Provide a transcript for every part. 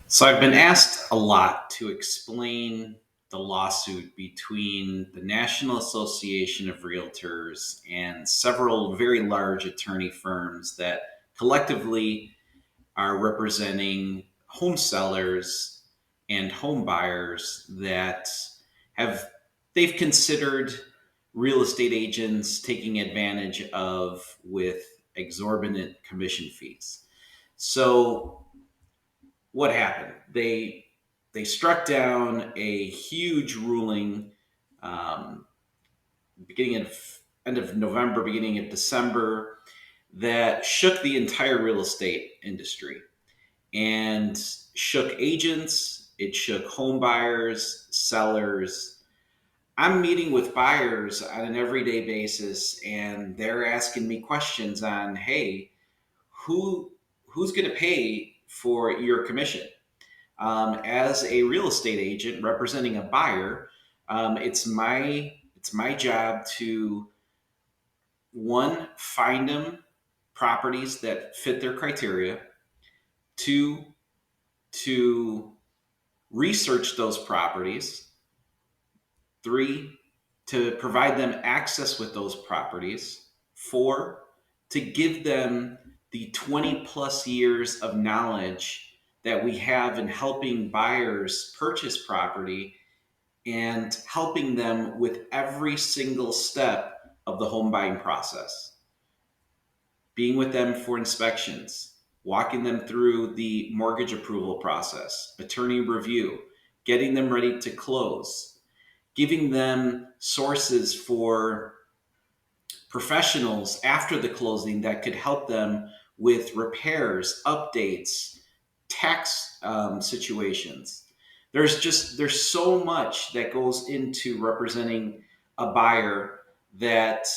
So I've been asked a lot to explain the lawsuit between the National Association of Realtors and several very large attorney firms that collectively are representing home sellers and home buyers that have they've considered real estate agents taking advantage of with exorbitant commission fees. So what happened? They struck down a huge ruling, um, beginning of end of November, beginning of December, that shook the entire real estate industry and shook agents. It shook home buyers, sellers. I'm meeting with buyers on an everyday basis, and they're asking me questions on, hey, who who's going to pay for your commission? As a real estate agent representing a buyer, it's my job to one, find them properties that fit their criteria. Two, to research those properties. Three, to provide them access with those properties. Four, to give them the 20 plus years of knowledge that we have in helping buyers purchase property and helping them with every single step of the home buying process, being with them for inspections, walking them through the mortgage approval process, attorney review, getting them ready to close, giving them sources for professionals after the closing that could help them with repairs, updates, tax situations. There's so much that goes into representing a buyer that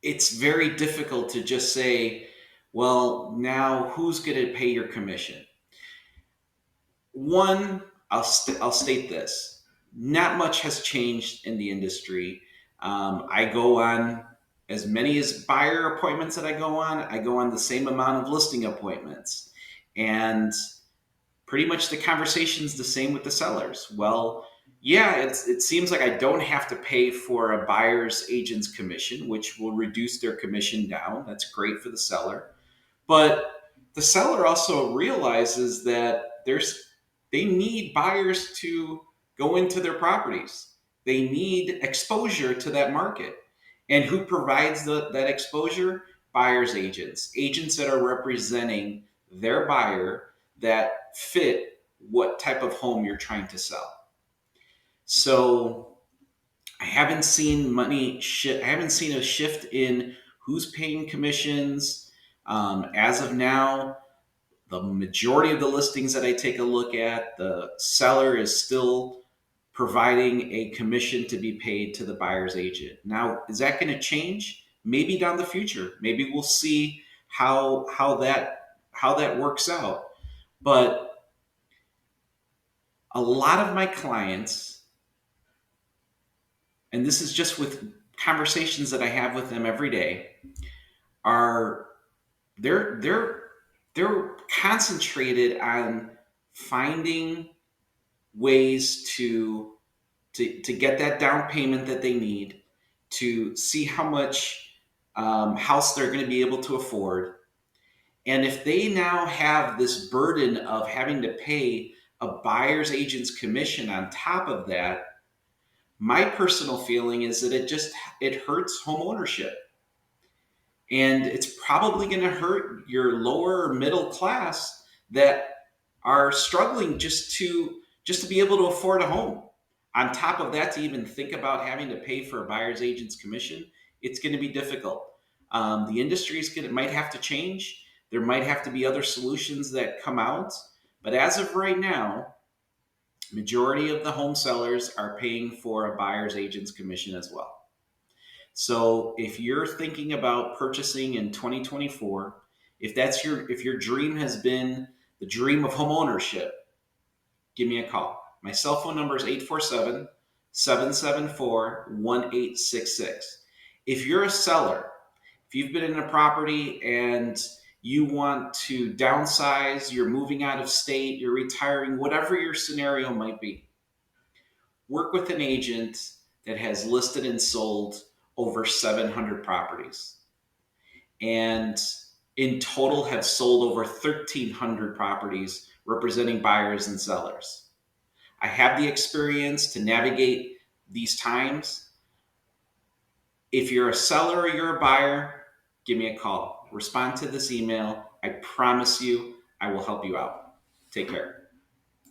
it's very difficult to just say, well, now who's going to pay your commission? One, I'll state this: not much has changed in the industry. I go on as many as buyer appointments that I go on. I go on the same amount of listing appointments, and pretty much the conversation's the same with the sellers. Well, yeah, it seems like I don't have to pay for a buyer's agent's commission, which will reduce their commission down. That's great for the seller. But the seller also realizes that they need buyers to go into their properties. They need exposure to that market. And who provides that exposure? Buyers agents, agents that are representing their buyer that fit what type of home you're trying to sell. So I haven't seen I haven't seen a shift in who's paying commissions. As of now, the majority of the listings that I take a look at, the seller is still providing a commission to be paid to the buyer's agent. Now, is that going to change? Maybe down the future. Maybe we'll see how that works out. But a lot of my clients, and this is just with conversations that I have with them every day, are they're they're concentrated on finding ways to get that down payment that they need, to see how much house they're going to be able to afford. And if they now have this burden of having to pay a buyer's agent's commission on top of that, my personal feeling is that it hurts home ownership, and it's probably going to hurt your lower or middle class that are struggling just to be able to afford a home. On top of that, to even think about having to pay for a buyer's agent's commission, it's going to be difficult. The industry might have to change. There might have to be other solutions that come out. But as of right now, majority of the home sellers are paying for a buyer's agent's commission as well. So if you're thinking about purchasing in 2024, if your dream has been the dream of home ownership, give me a call. My cell phone number is 847-774-1866. If you're a seller, if you've been in a property and you want to downsize, you're moving out of state, you're retiring, whatever your scenario might be, work with an agent that has listed and sold over 700 properties, and in total have sold over 1,300 properties representing buyers and sellers. I have the experience to navigate these times. If you're a seller or you're a buyer, give me a call. Respond to this email. I promise you, I will help you out. Take care.